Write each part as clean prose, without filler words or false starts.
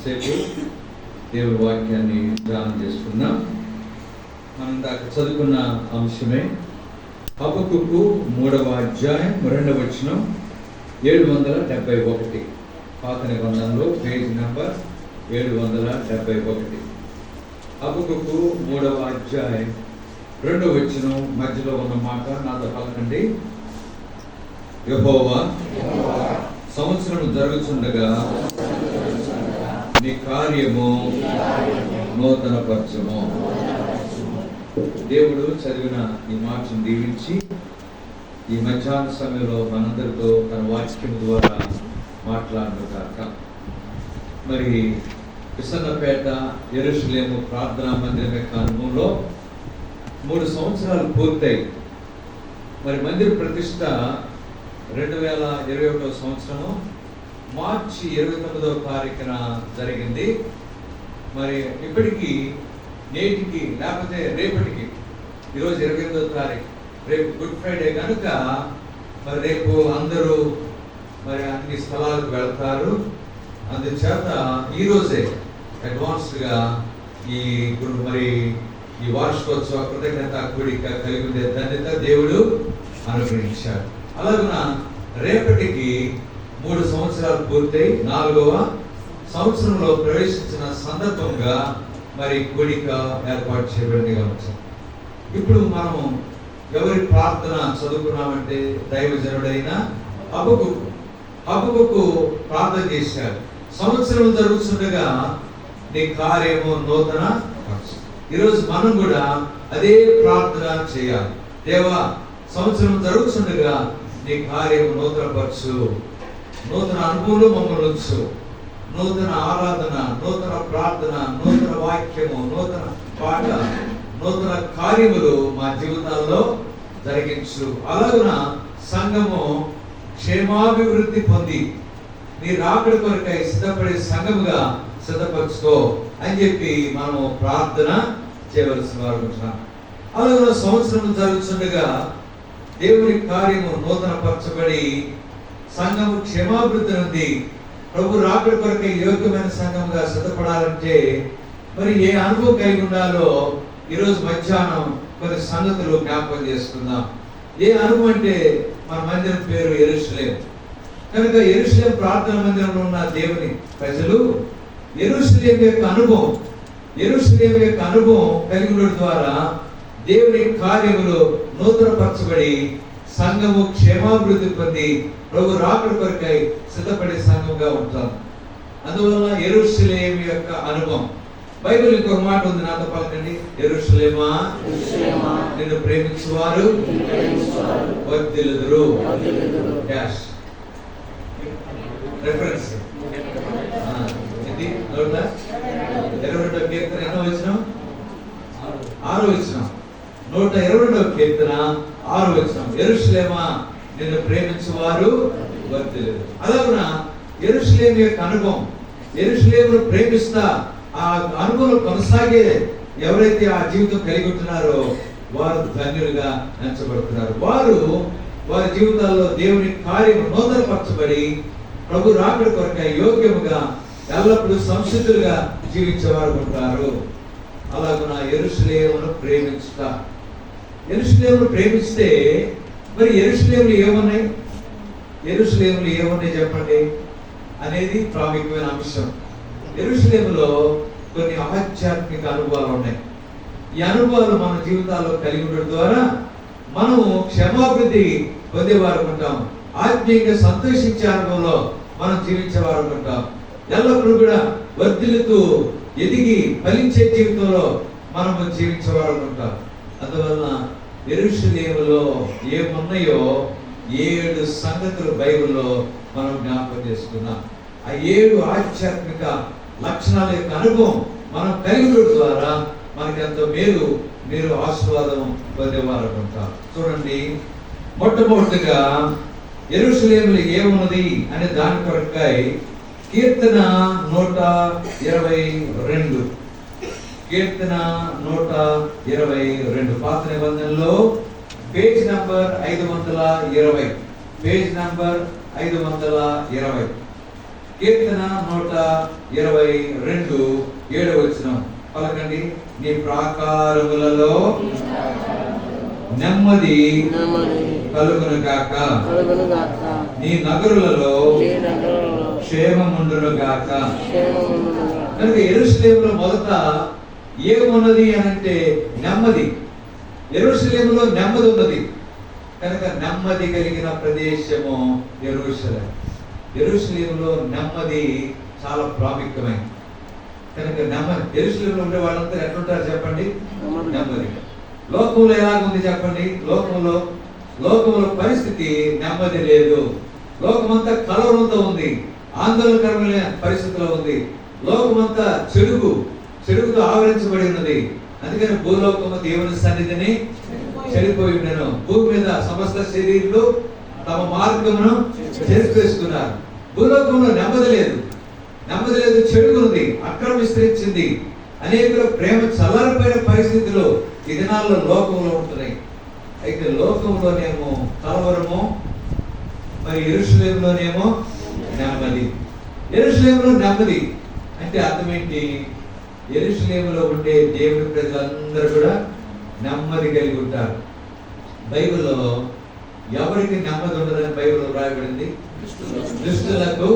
కాసేపు దేవుడి వాక్యాన్ని ధ్యానం చేసుకున్నాం. మనం దాకా చదువుకున్న అంశమే హబక్కూకు 3వ అధ్యాయం 2వ వచనం 771 పాత నిబంధనలో పేజ్ నంబర్ 771. హబక్కూకు 3వ అధ్యాయం 2వ వచనం మధ్యలో ఉన్న మాట నాతో పలకండి. యెహోవా సంవత్సరం జరుగుతుండగా నీ కార్యము నూతనపరచము. దేవుడు చదివిన ఈ మాటను దీవించి ఈ మధ్యాహ్న సమయంలో మనందరితో తన వాక్యం ద్వారా మాట్లాడుగాక. మరి విసన్నపేట యెరూషలేము ప్రార్థనా మందిరం యొక్క అనుభవంలో 3 సంవత్సరాలు పూర్తయి మరి మందిర ప్రతిష్ట 2021 సంవత్సరము మార్చి 29వ తారీఖున జరిగింది. మరి ఇప్పటికీ నేటికి లేకపోతే రేపటికి, ఈరోజు 28వ తారీఖు, రేపు గుడ్ ఫ్రైడే కనుక మరి రేపు అందరూ మరి అన్ని స్థలాలకు వెళ్తారు. అందుచేత ఈరోజే అడ్వాన్స్డ్గా మరి ఈ వార్షికోత్సవ కృతజ్ఞత కూడిక కలిగి ఉండే ధన్యత దేవుడు అనుగ్రహించాడు. అలాగున రేపటికి 3 సంవత్సరాలు పూర్తయి 4వ సంవత్సరంలో ప్రవేశించిన సందర్భంగా మరి కూడిక ఏర్పాటు చేయబడింది కావచ్చు. ఇప్పుడు మనం ఎవరి ప్రార్థన చదువుకున్నామంటే దైవజనుడైన హబక్కూకు ప్రార్థన చేశాడు. సంవత్సరం జరుగుతుండగా నీ కార్యము నూతన. ఈరోజు మనం కూడా అదే ప్రార్థన చేయాలి. దేవా, సంవత్సరం జరుగుతుండగా నీ కార్యము నూతనపరచు, నూతన అనుభవంలో మమ్మల్ని ఉంచు, నూతన ఆరాధన, నూతన ప్రార్థన, నూతన వాక్యము, నూతన పాట, నూతన కార్యములు మా జీవితాల్లో జరిగించు. అలాగున సంఘము క్షేమాభివృద్ధి పొంది నీ రాకడ కొరకై సిద్ధపడే సంఘముగా సిద్ధపరచుకో అని చెప్పి మనము ప్రార్థన చేయవలసిన వారు ఉంటున్నాం. అలాగే సంవత్సరం జరుగుతుండగా దేవుని కార్యము నూతన పరచబడి సంఘము క్షేమాభివృద్ధి నుండి ప్రభు రాకడ కొరకై యోగ్యమైన సంఘముగా సిద్ధపడాలంటే మరి ఏ అనుభవం కలిగి ఉండాలో ఈరోజు మధ్యాహ్నం కొన్ని సంగతులు జ్ఞాపకం చేసుకుందాం. ఏ అనుభవం అంటే మన మందిరం పేరు యెరూషలేము కనుక యెరూషలేము ప్రార్థన మందిరంలో ఉన్న దేవుని ప్రజలు యెరూషలేము యొక్క అనుభవం కలిగి ఉండడం ద్వారా దేవుని కార్యములు నూతనపరచబడి సంఘము క్షేమాభివృద్ధి పొంది ప్రభు రాకడ కొరకై సిద్ధపడే సంఘంగా ఉంటాం. అందువల్ల యెరూషలేము యొక్క అనుభవం. బైబిల్ ఇంకొక మాట ఉంది, నాతో పలకండి. యెరూషలేమా, నిన్ను ప్రేమించువారు వర్ధిల్లుదురు. రెఫరెన్స్ ఇది 122వ కీర్తన ఎన్నో వచనం? 6వ వచనం. 122వ కీర్తన 6వ వచనం. యెరూషలేమా, నిన్ను ప్రేమించువారు వర్ధిల్లుదురు. అలాగున యెరూషలేము యొక్క అనుభవం, యెరూషలేమును ప్రేమిస్తా ఆ అనుభవం కొనసాగే ఎవరైతే ఆ జీవితం కలిగి ఉంటున్నారో వారు ధన్యులుగా ఎంచబడుతున్నారు. వారి జీవితాల్లో దేవుని కార్యము నూతనపరచబడి ప్రభు రాకడ కొరకై యోగ్యముగా ఎల్లప్పుడూ సంసిద్ధులుగా జీవించేవారు ఉంటారు. అలాగున యెరూషలేమును ప్రేమిస్తే మరి యెరూషలేములు ఏమున్నాయి చెప్పండి అనేది ప్రాముఖ్యమైన అంశం. యెరూషలేములో కొన్ని ఆధ్యాత్మిక అనుభవాలు ఉన్నాయి. ఈ అనుభవాలు మన జీవితాల్లో కలిగి ఉండడం ద్వారా మనము క్షేమాభివృద్ధి పొందేవారు ఉంటాం. ఆత్మీయంగా సంతోషించే అనుభవంలో మనం జీవించేవారు ఉంటాం. ఎల్లప్పుడూ కూడా వర్ధిల్లుతూ ఎదిగి ఫలించే జీవితంలో మనము జీవించేవారు ఉంటాం. అందువలన యెరూషలేములో ఏమున్నాయో 7 సంగతులు బైబిల్లో మనం జ్ఞాపకం చేసుకున్నాం. ఆ 7 ఆధ్యాత్మిక లక్షణాల యొక్క అనుభవం మనం కలిగి ఉండడం ద్వారా మనకి ఎంతో మీరు ఆశీర్వాదం పొందేవారు ఉంటారు. చూడండి, మొట్టమొదటిగా యెరూషలేములో ఏమున్నది అనే దాని కొరకై కీర్తన 122. కీర్తన 122 పాత నిబంధనలో పేజ్ నంబర్ 520. కీర్తన 122 7వ వచనం పలకండి. నీ ప్రాకారములలో నెమ్మది కలుగును గాక, నీ నగరులలో క్షేమముండును గాక. కనుక యెరూషలేములో మొదట ఏమున్నది అని అంటే నెమ్మది. యెరూషలేములో నెమ్మది ఉన్నది కనుక నెమ్మది కలిగిన ప్రదేశము యెరూషలేము. యెరూషలేములో నెమ్మది చాలా ప్రాముఖ్యమైనది కనుక నెమ్మది. యెరూషలేములో ఉండే వాళ్ళంతా ఎట్లుంటారు చెప్పండి? నెమ్మది. లోకంలో ఎలాగుంది చెప్పండి? లోకంలో పరిస్థితి నెమ్మది లేదు. లోకమంతా కలవరంతో ఉంది, ఆందోళనకరమైన పరిస్థితిలో ఉంది. లోకమంతా చెడుగుతో ఆవరించబడి ఉన్నది. అందుకని భూలోకము దేవుని సన్నిధిని చెడిపోయి ఉండను. భూమి మీద సమస్త శరీరులు తమ మార్గమును చేసుకున్నారు. భూలోకంలో నెమ్మది లేదు, చెడుగుంది, అక్రమం విస్తరించింది. అనేకుల ప్రేమ చల్లారిపోయిన పరిస్థితులు ఈ దినాల్లో లోకంలో ఉంటున్నాయి. అయితే లోకంలోనేమో కలవరము, మరి యెరూషలేములోనేమో నెమ్మది. యెరూషలేములో నెమ్మది అంటే అర్థం ఏంటి? యెరూషలేములో ఉండే దేవుని ప్రజలందరూ కూడా నెమ్మది కలిగి ఉంటారు. బైబిల్లో ఎవరికి నెమ్మది ఉండదని బైబిల్లో రాయబడింది? దుష్టులకు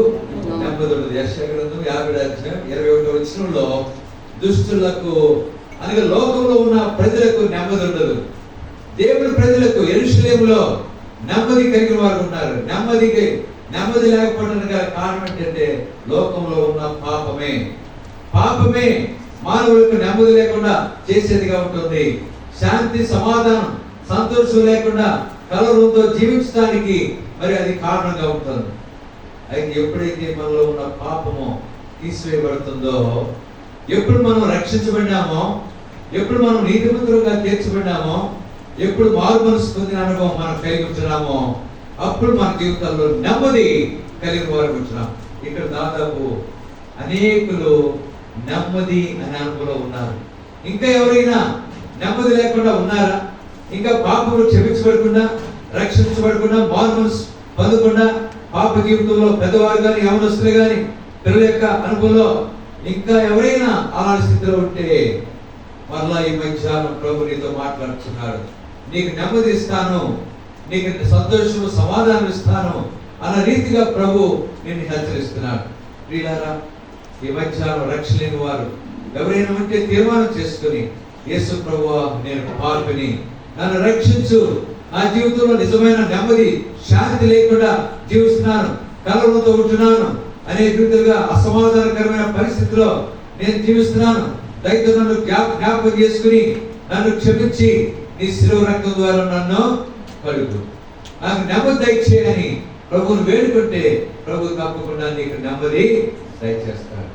నెమ్మది ఉండదు. యెషయా గ్రంథం 50:21 వచనంలో దుష్టులకు అనగా లోకంలో ఉన్న ప్రజలకు నెమ్మది ఉండదు. దేవుని ప్రజలకు యెరూషలేములో నెమ్మది కలిగిన వారు ఉన్నారు. నెమ్మది లేకపోవడానికి కారణం ఏంటంటే లోకంలో ఉన్న పాపమే మానవులకు నెమ్మది లేకుండా చేసేదిగా ఉంటుంది. శాంతి, సమాధానం, సంతోషం లేకుండా కలవరంతో జీవించడానికి మరి అది కారణంగా ఉంటుంది. అయితే ఎప్పుడైతే మనలో ఉన్న పాపము తీసివేయబడుతుందో, ఎప్పుడు మనం రక్షించబడినామో, ఎప్పుడు మనం నీతిమంతులుగా తీర్చబడినామో, ఎప్పుడు మారు మనసు పొందిన అనుభవం మనం కలిగి ఉంటున్నామో, అప్పుడు మన జీవితాల్లో నెమ్మది కలిగిన వారు ఉంటున్నాం. ఇక్కడ దాదాపు అనేకులు నెమ్మది అనే అనుభవంలో ఉన్నారు. ఇంకా ఎవరైనా నెమ్మది లేకుండా ఉన్నారా? ఇంకా పాపములు క్షమించబడకుండా, రక్షించబడకుండా, మారు మనసు పొందకుండా, పాప జీవితంలో పెద్దవారు కానీ యవనస్తులు కానీ పిల్లల యొక్క అనుభవంలో ఇంకా ఎవరైనా అలాంటి స్థితిలో ఉంటే మరలా ఈ మధ్యాహ్నం ప్రభు నీతో మాట్లాడుతున్నాడు. నీకు నెమ్మది ఇస్తాను, నీకు సంతోషము, సమాధానం ఇస్తాను అన్న రీతిగా ప్రభు నిన్ను హెచ్చరిస్తున్నాడు. ప్రియులారా, ఈ మధ్యాహ్నం రక్షణ లేని వారు ఎవరైనా ఉంటే తీర్మానం చేసుకుని, యేసు ప్రభువా, నేను పాపిని, నన్ను రక్షించు, నా జీవితంలో నిజమైన నెమ్మది, శాంతి లేకుండా జీవిస్తున్నాను, కలవరంతో ఉంటున్నాను, అనేక రీతిగా అసమాధానకరమైన పరిస్థితిలో నేను జీవిస్తున్నాను, దయతో నన్ను జ్ఞాపకం చేసుకుని నన్ను క్షమించి నీ శిలువ రక్తం ద్వారా నన్ను కడుగు, నాకు నెమ్మది దయచేయని ప్రభువును వేడుకుంటే ప్రభు తప్పకుండా నీకు నెమ్మది దయచేస్తాడు.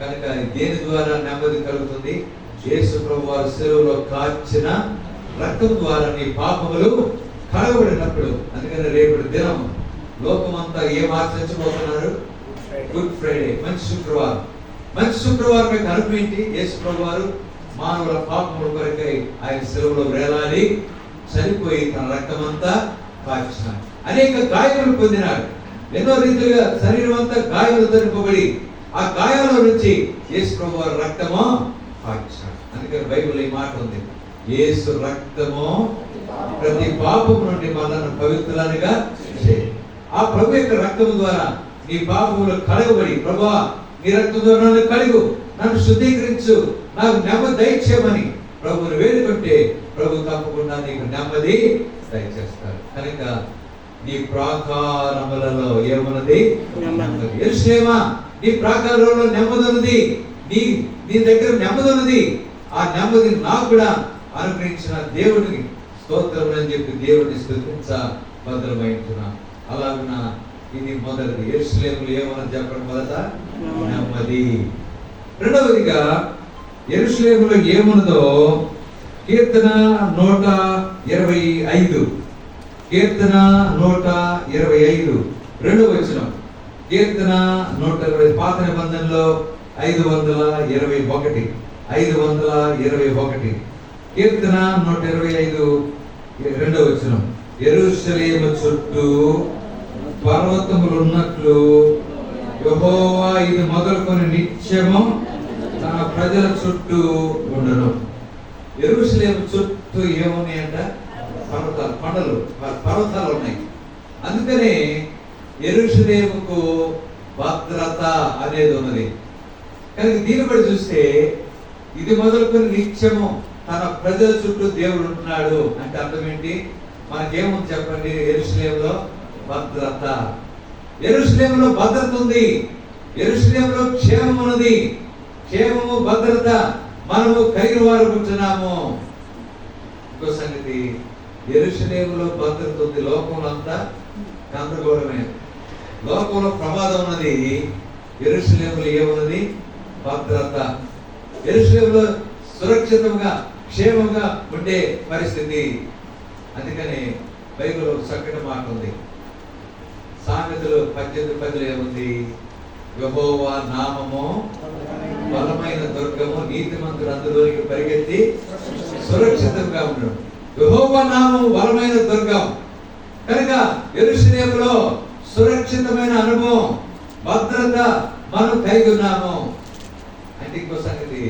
కనుక దేని ద్వారా నెమ్మది కలుగుతుంది? యేసు ప్రభు వారి శిలువలో కార్చిన రక్తం ద్వారా నీ పాపములు కడగబడినప్పుడు. అందుకని రేపటి దినం లోకమంతా ఏం ఆచరించబోతున్నారు? గుడ్ ఫ్రైడే, మంచి శుక్రవారం. మంచి శుక్రవారం యొక్క అనుభవం ఏంటి? యేసు ప్రభు వారు మానవుల పాపముల కొరకై ఆయన శిలువలో వేలాడి చనిపోయి తన రక్తమంతా కార్చినాడు. అనేక గాయములు పొందినాడు. ఎన్నో రీతిగా శరీరం అంతా గాయాలతో నింపబడి ఆ గాయాల నుంచి యేసు ప్రభు వారి రక్తము కార్చినాడు. అందుకని బైబిల్ ఈ మాట ఉంది, యేసు రక్తము ప్రతి పాపం నుండి మనల్ని పవిత్రులుగా చేయి. ఆ ప్రభు యొక్క రక్తము ద్వారా నీ పాపములు కడగబడి, ప్రభువా నీ రక్తం ద్వారా నన్ను కడుగు, నన్ను శుద్ధీకరించు, నాకు నెమ్మది దయచేయమని ప్రభువుని వేడుకుంటే ప్రభు తప్పకుండా నీకు నెమ్మది దయచేస్తాడు. కనుక నీ ప్రాకారములలో ఏమున్నది? నెమ్మది. యెరూషలేమా, నీ ప్రాకారంలో నెమ్మది ఉన్నది, నీ దగ్గర నెమ్మది ఉన్నది. ఆ నెమ్మది నాకు కూడా అనుగ్రహించిన దేవుడికి స్తోత్రం అని చెప్పి దేవుడిని స్తుతించ భద్రమైంటున్నా. అలాగున ఇది మొదటిది. యెరూషలేములో ఏమన్నా చెప్పండి? మొదట నెమ్మది. రెండవదిగా యెరూషలేములో ఏమున్నదో కీర్తన 125, కీర్తన 125 2వ వచనం. కీర్తన 120 పాత నిబంధనలో 521, 521. కీర్తన 125 2వ వచనం. యెరూషలేము చుట్టూ పర్వతములు ఉన్నట్లు యెహోవా ఇది మొదలుకొని నిత్యము తన ప్రజల చుట్టూ ఉండను. యెరూషలేము చుట్టూ ఏమున్నాయంట? పర్వతాలు, కొండలు, పర్వతాలు ఉన్నాయి. అందుకనే యెరూషలేముకు భద్రత అనేది ఉన్నది. కానీ దీన్ని బట్టి చూస్తే ఇది మొదలుకొని నిత్యము తన ప్రజల చుట్టూ దేవుడు ఉంటున్నాడు అంటే అర్థం ఏంటి? మనకేముంది చెప్పండి? యెరూషలేములో భద్రత. యెరూషలేములో భద్రత ఉంది. యెరూషలేములో క్షేమం ఉన్నది. క్షేమము, భద్రత మనము కలిగిన వారు ఉంటున్నాము. ఇంకో సంగతి, యెరూషలేములో భద్రత ఉంది. లోకంలో అంతా గందరగోళమే. లోకంలో ప్రమాదం ఉన్నది. యెరూషలేములో ఏమున్నది? భద్రత. యెరూషలేములో సురక్షితంగా, క్షేమంగా ఉండే పరిస్థితి. అందుకని బైబిల్లో చక్కటి మాట ఉంది. సామెతలు 18:10 ఏముంది? యెహోవా నామము బలమైన దుర్గము, నీతిమంతుడు అందులోనికి పరిగెత్తి సురక్షితంగా ఉండడం. యెహోవా నామము బలమైన దుర్గం కనుక యెరూషలేములో సురక్షితమైన అనుభవం, భద్రత మనం కలిగి ఉన్నాము. అంటే ఇంకో సంగతి,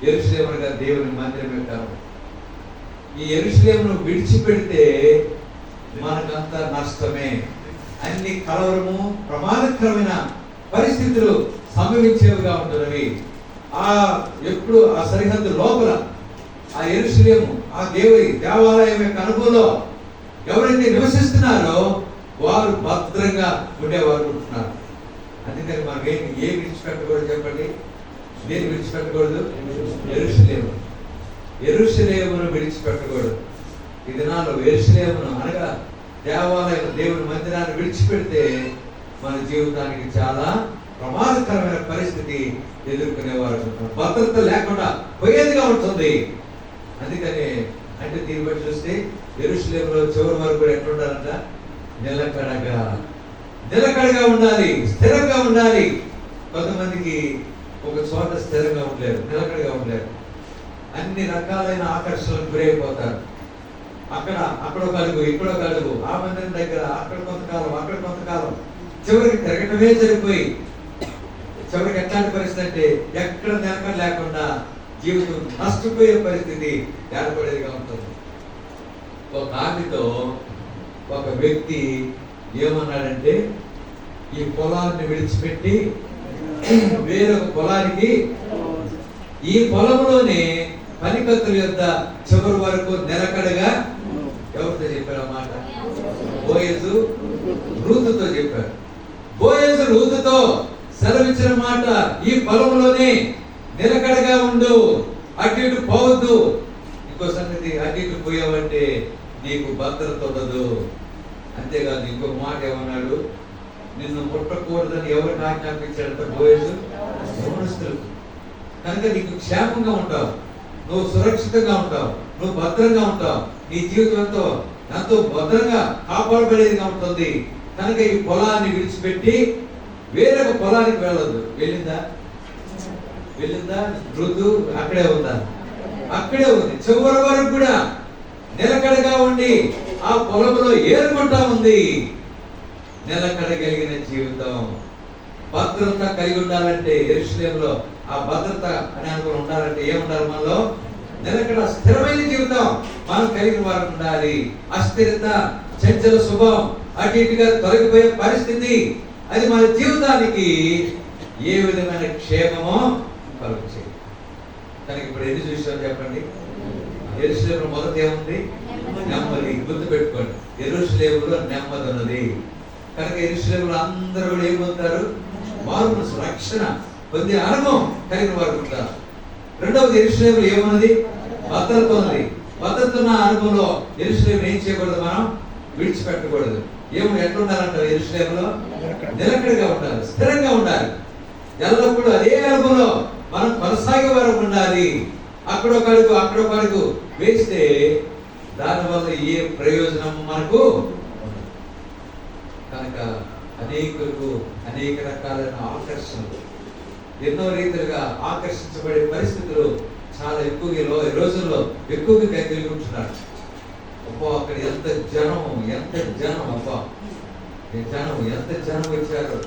యెరూషలేముగా దేవుని మందిరం పెట్టాము. ఈ యెరూషలేమును విడిచిపెడితే మనకంతా నష్టమే. అన్ని కలవరము, ప్రమాదకరమైన పరిస్థితులు సంభవించేవిగా ఉంటున్నవి. ఎప్పుడు ఆ సరిహద్దు లోపల ఆ యెరూషలేము, ఆ దేవాలయం యొక్క అనుభవంలో ఎవరైతే నివసిస్తున్నారో వారు భద్రంగా ఉండేవారు ఉంటున్నారు. అందుకని మనం ఏం విడిచిపెట్టకూడదు చెప్పండి? దేని విడిచిపెట్టకూడదు? యెరూషలేము. యెరూషలేమును విడిచిపెట్టకూడదు. ఈ దినాల్లో యెరూషలేమును అనగా దేవాలయం, దేవుని మందిరాన్ని విడిచిపెడితే మన జీవితానికి చాలా ప్రమాదకరమైన పరిస్థితి ఎదుర్కొనేవారు. భద్రత లేకుండా పోయేదిగా ఉంటుంది. అందుకని అంటే దీన్ని బట్టి చూస్తే యెరూషలేములో చివరి వరకు కూడా ఎట్లా ఉండాలంట? నిలకడగా ఉండాలి, స్థిరంగా ఉండాలి. కొంతమందికి ఒక చోట స్థిరంగా ఉండలేరు, నిలకడగా ఉండలేరు. అన్ని రకాలైన ఆకర్షణలకు గురైపోతారు. అక్కడ ఒక అడుగు, ఇక్కడ ఒక అడుగు, ఆ మందిరం దగ్గర అక్కడ కొంతకాలం, అక్కడ కొంతకాలం, చివరికి తిరగటమే సరిపోయి చివరికి ఎట్లాంటి పరిస్థితి అంటే ఎక్కడ నిలకడ లేకుండా జీవితం నష్టపోయే పరిస్థితి ఏర్పడేదిగా ఉంటుంది. ఒక ఆమెతో ఒక వ్యక్తి ఏమన్నాడంటే, ఈ పొలాన్ని విడిచిపెట్టి వేరొక పొలానికి, ఈ పొలంలోనే పనికత్తుల యొద్ద చివరి వరకు నిలకడగా, ఎవరితో చెప్పారు ఆ మాట? బోయజు రూతుతో చెప్పారు. బోయజు రూతుతో సెలవిచ్చిన మాట, ఈ పొలంలోనే నిలకడగా ఉండు, అటు ఇటు పోవద్దు. ఇంకో సంగతి, అటు ఇటు పోయావంటే నీకు భద్రత ఉండదు. అంతేకాదు ఇంకొక మాట ఏమన్నాడు? నిన్ను ముట్టకూడదని ఎవరికి ఆజ్ఞాపించాడంట? బోయజు యవనస్తులు. కనుక నీకు క్షేమంగా ఉంటావు, నువ్వు సురక్షితంగా ఉంటావు, నువ్వు భద్రంగా ఉంటావు, నీ జీవితం ఎంతో భద్రంగా కాపాడబడేదిగా ఉంటుంది. కనుక ఈ పొలాన్ని విడిచిపెట్టి వేరొక పొలానికి వెళ్ళదు. వెళ్ళిందా? ఋతు అక్కడే ఉందా? అక్కడే ఉంది. చివరి వరకు కూడా నిలకడగా ఉండి ఆ పొలంలో ఏరుకుంటా ఉంది. నిలకడ కలిగిన జీవితం, భద్రత కలిగి ఉండాలంటే యెరూషలేములో ఆ భద్రత అని అనుకుని ఉండాలంటే ఏముండాలి? మనలో నిలకడ, స్థిరమైన జీవితం మనం కలిగిన వారు ఉండాలి. అస్థిరత, చంచల శుభం, అటు ఇటుగా తొలగిపోయే పరిస్థితి, అది మన జీవితానికి ఏ విధమైన క్షేమమో కలుగుతుంది. కనుక ఇప్పుడు ఎన్ని చూసాం చెప్పండి? యెరూషలేములో మొదట ఏముంది? నెమ్మది. గుర్తుపెట్టుకోండి, యెరూషలేములో నెమ్మది ఉన్నది. కనుక యెరూషలేములో అందరూ కూడా ఏమవుతారు? వారు రక్షణ పొందే అనుభవం కలిగిన వారు ఉంటారు. రెండవది, యెరూషలేములో ఏమున్నది? భద్రత ఉన్నది. భద్రత ఉన్న అనుభవంలో యెరూషలేము ఏం చేయకూడదు? మనం విడిచిపెట్టకూడదు. ఎట్లా ఉండాలంట? యెరూషలేములో నిలకడగా ఉండాలి, స్థిరంగా ఉండాలి. ఎల్లప్పుడూ అదే అనుభవంలో మనం కొనసాగే వరకు ఉండాలి. అక్కడొక అడుగు వేస్తే దానివల్ల ఏ ప్రయోజనం మనకు? కనుక అనేకులకు అనేక రకాలైన ఆకర్షణలు, ఎన్నో రీతిలుగా ఆకర్షించబడే పరిస్థితులు చాలా ఎక్కువగా ఈ రోజుల్లో ఎక్కువగా కలిగి ఉంటున్నారు. అక్కడ ఎంత జనం, అబ్బా జనం, ఎంత జనం వచ్చారు.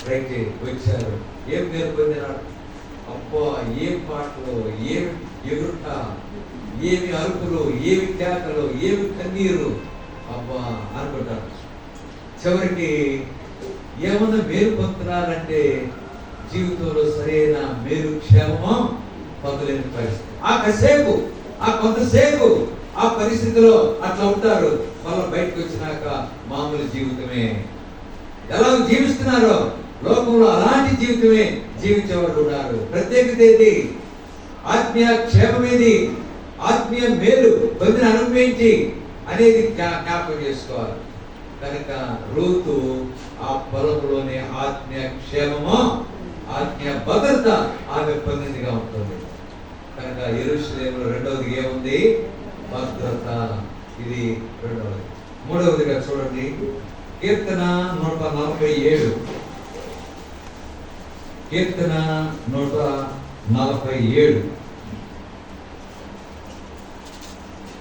రైట్ వచ్చారు. ఏం పేరు పొందినాడు? అబ్బా ఏం పాటలు, ఏమి ఎగురుట, ఏమి అరుపులు, ఏమి కేకలు, ఏమి కన్నీరు, అబ్బా అనుకుంటారు. చివరికి ఏమన్నా మేలు పొందుతున్నారంటే జీవితంలో సరైన మేలు క్షేమమో పొందలేని పరిస్థితి. ఆ కొంతసేపు ఆ పరిస్థితిలో అట్లా ఉంటారు. మళ్ళీ బయటకు వచ్చినాక మామూలు జీవితమే. ఎలా జీవిస్తున్నారో లోకంలో అలాంటి జీవితమే జీవించేవారు ఉన్నారు. ప్రత్యేకత ఏది? ఆత్మీయ క్షేమం ఏది? ఆత్మీయ మేలు పొందిన అనుభవించి అనేది జ్ఞాపకం చేసుకోవాలి. కనుక రూతు ఆ పొలంలోనే ఆత్మీయ క్షేమము, ఆత్మీయ భద్రత ఆమె పొందిందిగా ఉంటుంది. కనుక యెరూషలేములో రెండవది ఏముంది? భద్రత. ఇది రెండవది. మూడవదిగా చూడండి, కీర్తన 147. కీర్తన 147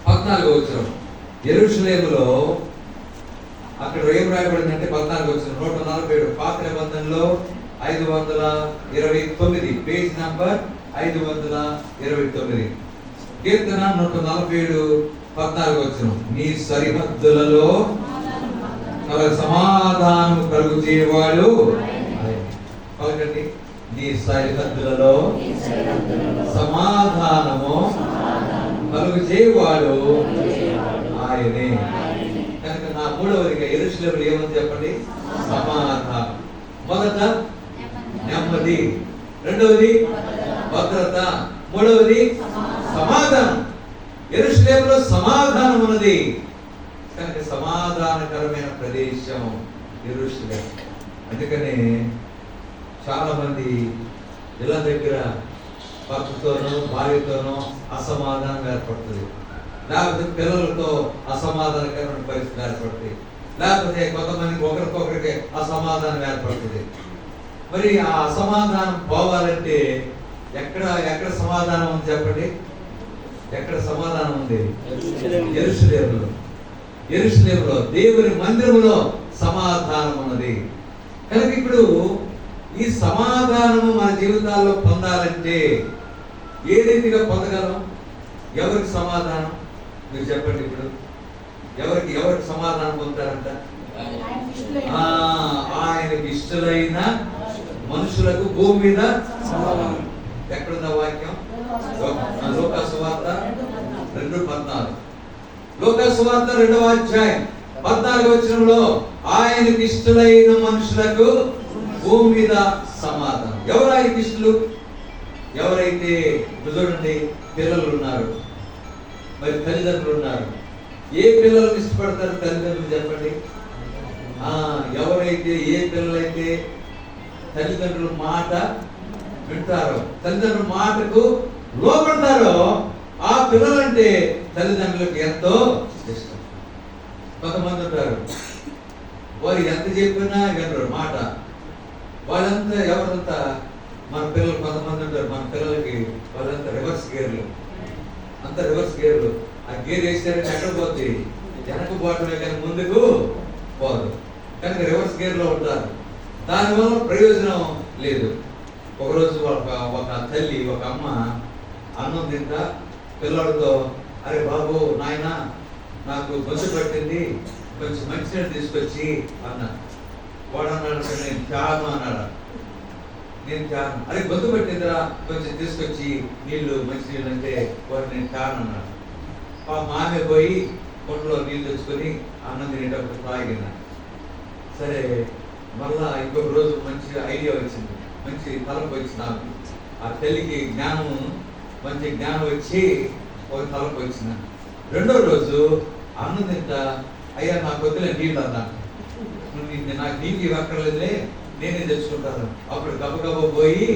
14వ వచనం. యెరూషలేములో అక్కడ ఏం రాయబడిందంటే 14వ వచనం 147 పాత నిబంధనలో 529, పేజ్ నంబర్ 529. కీర్తన 147 14వ వచనం. నీ సరిహద్దులలో సమాధానం కలుగు చేయవాడు. పలకండి, నీ సరిహద్దులలో సమాధానము కలుగు చేయవాడు ఆయనే. కనుక నా మూడవదిగా యెరూషలేములో ఏమని చెప్పండి? సమాధానం. మొదట నెమ్మది, రెండవది భద్రత, మూడవది సమాధానం. యెరూషలేములో సమాధానం ఉన్నది. కనుక సమాధానకరమైన ప్రదేశం యెరూషలేము. అందుకనే చాలా మంది ఇళ్ళ దగ్గర భర్తతోనో భార్యతోనో అసమాధానం ఏర్పడుతుంది, లేకపోతే పిల్లలతో అసమాధానకరమైన పరిస్థితులు ఏర్పడుతుంది, లేకపోతే కొంతమందికి ఒకరికొకరికి అసమాధానం ఏర్పడుతుంది. మరి ఆ అసమాధానం పోవాలంటే ఎక్కడ సమాధానం ఉంది చెప్పండి? ఎక్కడ సమాధానం ఉంది? యెరూషలేములో దేవుని మందిరములో సమాధానం ఉన్నది. కనుక ఇప్పుడు ఈ సమాధానము మన జీవితాల్లో పొందాలంటే ఏ రీతిగా పొందగలం? ఎవరికి సమాధానం? మీరు చెప్పండి. ఇప్పుడు ఎవరికి సమాధానం పొందుతారంట? ఆయనకి ఇష్టలైన మనుషులకు భూమి మీద సమాధానం. ఎక్కడున్న వాక్యం? లూకా సువార్త 2:14. లూకా సువార్త 2వ అధ్యాయం 14వ వచనంలో ఆయనకి ఇష్టలైన మనుషులకు భూమి మీద సమాధానం. ఎవరు ఆయనకి ఇష్టలు? ఎవరైతే చూడండి, పిల్లలు ఉన్నారు, మరి తల్లిదండ్రులు ఉన్నారు. ఏ పిల్లలను ఇష్టపడతారు తల్లిదండ్రులు చెప్పండి? ఎవరైతే ఏ పిల్లలైతే తల్లిదండ్రుల మాట వింటారో, తల్లిదండ్రుల మాటకు లోపడతారో ఆ పిల్లలంటే తల్లిదండ్రులకు ఎంతో ఇష్టం. కొంతమంది ఉంటారు, వారు ఎంత చెప్పినా వినరు మాట. వాళ్ళంతా ఎవరంతా మన పిల్లలు కొంతమంది ఉంటారు, మన పిల్లలకి వాళ్ళంతా రివర్స్ గేర్లు, అంత రివర్స్ గేర్లు. ఆ గేర్ వేసారంటే ఎక్కడ పోతుంది? వెనక పోవటమే కానీ ముందుకు పోదు. కనుక రివర్స్ గేర్లో ఉంటారు. దానివల్ల ప్రయోజనం లేదు. ఒకరోజు ఒక తల్లి, ఒక అమ్మ అన్నం తింటా పిల్లడితో, అరే బాబు నాయన నాకు గొంతు పట్టింది, కొంచెం మంచినీళ్ళు తీసుకొచ్చి అన్న. వాడు అన్నాడు, నేను చాను అన్నాడు. నేను చాను. అరే గొంతు పట్టిందిరా, కొంచెం తీసుకొచ్చి నీళ్లు మంచినీళ్ళు అంటే వాడు నేను చాను అన్నాడు. మామే పోయి కొండలో నీళ్ళు తెచ్చుకొని అన్నం తినేటప్పుడు తాగిన. సరే మళ్ళా ఇంకొక రోజు మంచి ఐడియా వచ్చింది, మంచి తలపు వచ్చింది నాకు. ఆ తల్లికి మంచి జ్ఞానం వచ్చి ఒక తలపు వచ్చిన. రెండో రోజు అన్నం తింటా, అయ్యా నాకు వద్దులే నీళ్ళు అన్నా, నాకు నీళ్ళు ఇవ్వక్కర్లేదులే నేనే తెచ్చుకుంటాను. అప్పుడు గబగబ పోయి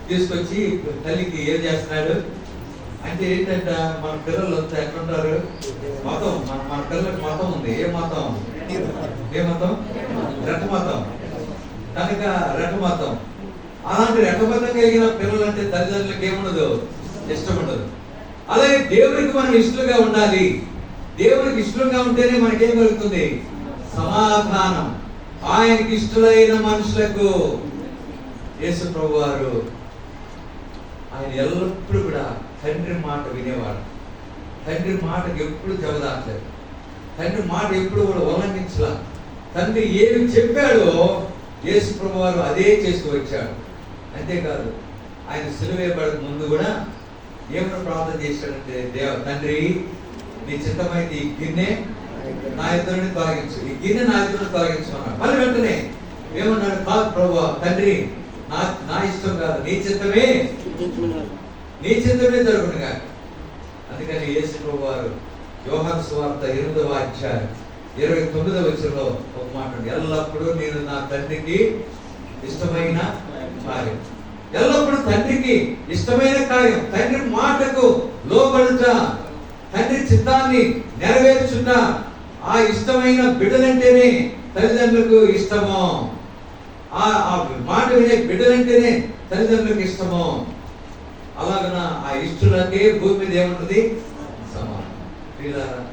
తీసుకొచ్చి తల్లికి ఏం చేస్తున్నాడు అంటే ఏంటంట, మన పిల్లలు అంతా ఎట్లుంటారు? మతం. మన పిల్లలకు మతం ఉంది. ఏ మతం? రెట్ట మతం. కనుక రెట్ట మతం. అలాంటి రెట్టమతం కలిగిన పిల్లలు అంటే తల్లిదండ్రులకు ఏముండదు? ఇష్టం ఉండదు. అలాగే దేవునికి మనం ఇష్టంగా ఉండాలి. దేవునికి ఇష్టంగా ఉంటేనే మనకేం కలుగుతుంది? సమాధానం. ఆయనకి ఇష్టలైన మనుషులకు యేసు ప్రభు వారు ఆయన ఎల్లప్పుడూ కూడా తండ్రి మాట వినేవాడు. తండ్రి మాటకి ఎప్పుడు జవదాట్లేదు. తండ్రి మాట ఎప్పుడు కూడా ఉల్లంఘించలా. తండ్రి ఏమి చెప్పాడో యేసు ప్రభు వారు అదే చేస్తూ వచ్చాడు. అంతేకాదు, ఆయన సిలువ వేయబడక ముందు కూడా ఏమైనా ప్రార్థన చేశాడంటే, తండ్రి నీ చిత్తమైతే ఈ గిన్నె నా ఇద్దరిని తొలగించు, ఈ గిన్నె నా ఇద్దరిని తొలగించు అన్నాడు. మళ్ళీ వెంటనే ఏమన్నాడు, కాదు ప్రభువా, తండ్రి నా ఇష్టం కాదు, నీ చిత్తమే జరుగును కాదు. అందుకని యేసు ప్రభు వారు యోహాను సువార్త 8వ అధ్యాయం 29వ వచనంలో ఒక మాట, ఎల్లప్పుడూ నేను నా తండ్రికి ఇష్టమైన కార్యం, ఎల్లప్పుడూ తండ్రికి ఇష్టమైన కార్యం, తండ్రి మాటకు లోబడుట, తండ్రి చిత్తాన్ని నెరవేర్చుట, ఆ ఇష్టమైన బిడ్డలంటేనే తల్లిదండ్రులకు ఇష్టము. ఆ మాట వినే బిడ్డలంటేనే తల్లిదండ్రులకు ఇష్టము. అలాగన ఆ ఇష్టలకే భూమి మీద ఏముంటుంది? సమాధానం.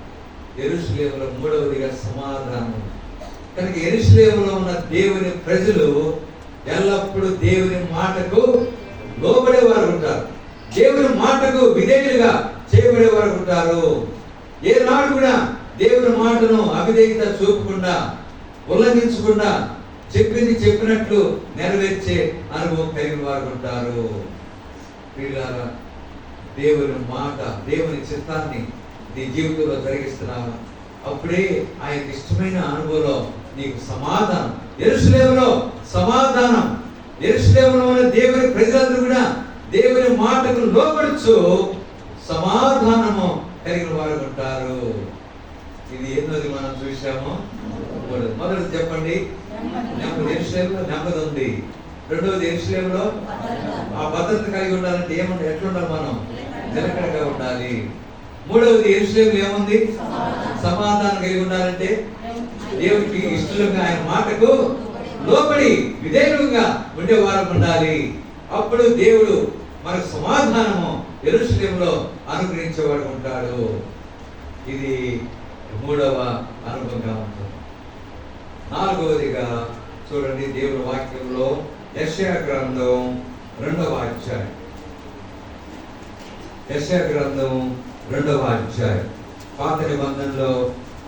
యెరూషలేములో మూడవదిగా సమాధానం. కనుక యెరూషలేములో ఉన్న దేవుని ప్రజలు ఎల్లప్పుడూ దేవుని మాటకు లోబడేవారు ఉంటారు, దేవుని మాటకు విధేయులుగా చేయబడేవారు ఉంటారు. ఏనాడు కూడా దేవుని మాటను అవిధేయత చూపకుండా, ఉల్లంఘించకుండా, చెప్పింది చెప్పినట్లు నెరవేర్చే అనుభవం కలిగిన వారు ఉంటారు. ప్రియులారా, దేవుని మాట, దేవుని చిత్తాన్ని నీ జీవితంలో జరిగిస్తున్నావా? అప్పుడే ఆయనకి ఇష్టమైన అనుభవంలో నీకు సమాధానం. యెరూషలేములో సమాధానం. యెరూషలేములో ఉన్న దేవుని ప్రజలందరూ కూడా దేవుని మాటకు లోబడుచు సమాధానము కలిగిన వారు ఉంటారు. ఇది ఎన్నోది మనం చూసాము. మొదటి చెప్పండి, యెరూషలేములో నెమ్మది ఉంది. రెండవది, యెరూషలేములో ఆ భద్రత కలిగి ఉండాలంటే ఎట్లుండాలి? మనం నిలకడగా ఉండాలి. మూడవది, యెరూషలేములో ఏముంది? సమాధానం కలిగి ఉండాలంటే దేవుడికి ఇష్టలుగా, ఆయన మాటకు లోబడి విధేయులుగా ఉండేవారు ఉండాలి. అప్పుడు దేవుడు మనకు సమాధానము యెరూషలేములో అనుగ్రహించేవాడు ఉంటాడు. ఇది మూడవ అనుభవంగా ఉంటుంది. నాలుగవదిగా చూడండి, దేవుని వాక్యంలో యెషయా గ్రంథం 2వ అధ్యాయం, యెషయా గ్రంథం 2వ అధ్యాయం, పాత నిబంధనలో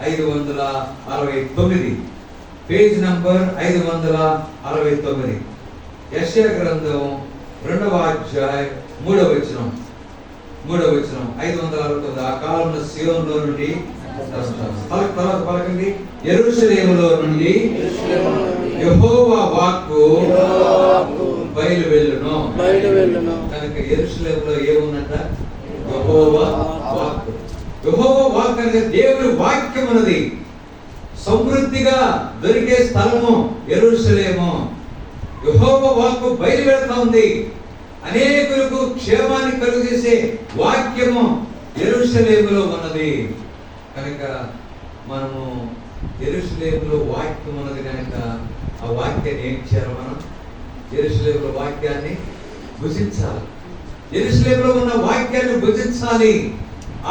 569, పేజ్ నంబర్ 569, యెషయా గ్రంథం 2వ అధ్యాయం 3వ వచనం, 569. ఆ కాలంలో సియోనులో నుండి, పలకండి, యెరూషలేములో నుండి యెహోవా వాక్కు బయలు వెళ్ళును. కనుక యెరూషలేములో ఏముందంట? యెహోవా వాక్కు. యెహోవా వాక్కు అనగా దేవుని వాక్యం ఉన్నది. సమృద్ధిగా దొరికే స్థలము యెరూషలేము. యెహోవా వాక్కు బయలు వెళ్తా ఉంది. అనేకులకు క్షేమాన్ని కలుగజేసే వాక్యము యెరూషలేములో ఉన్నది. కనుక మనము యెరూషలేములో వాక్యం ఉన్నది కనుక ఆ వాక్యాన్ని ఏం చేయాలి? మనం యెరూషలేములో వాక్యాన్ని భుజించాలి. యెరూషలేములో ఉన్న వాక్యాన్ని భుజించాలి.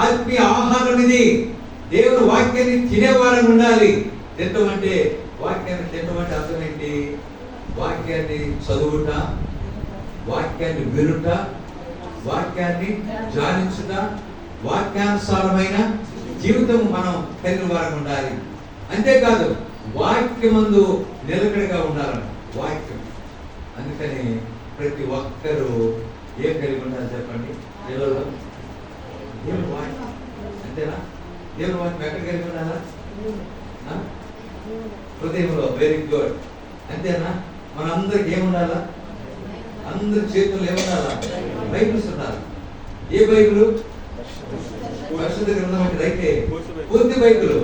ఆత్మీయ ఆహారం ఇది. దేవుని వాక్యాన్ని తినేవారం ఉండాలి. తింటమంటే, వాక్యాన్ని తింటమంటే అర్థం ఏంటి? వాక్యాన్ని చదువుట, వాక్యాన్ని వినుట, వాక్యాన్ని ధ్యానించుట, వాక్యానుసారమైన జీవితం మనం కలిగిన వారం ఉండాలి. అంతేకాదు, వాక్యమందు నిలకడగా ఉండాలని వాక్యం. అందుకని ప్రతి ఒక్కరూ ఏం కలిగి ఉండాలి చెప్పండి? ఇళ్ళలో దేవుని వాక్యం. అంతేనా? దేవుని వాక్యం ఎక్కడ కలిగి ఉండాలా? హృదయంలో. Very good. అంతేనా? మనందరికి ఏముండాలా? అందరి చేతుల్లో ఏముండాలా? బైబిల్స్ ఉండాలి. ఏ బైబిల్? పరిశుద్ధ గ్రంథం అంటే అయితే పూర్తి బైబిల్.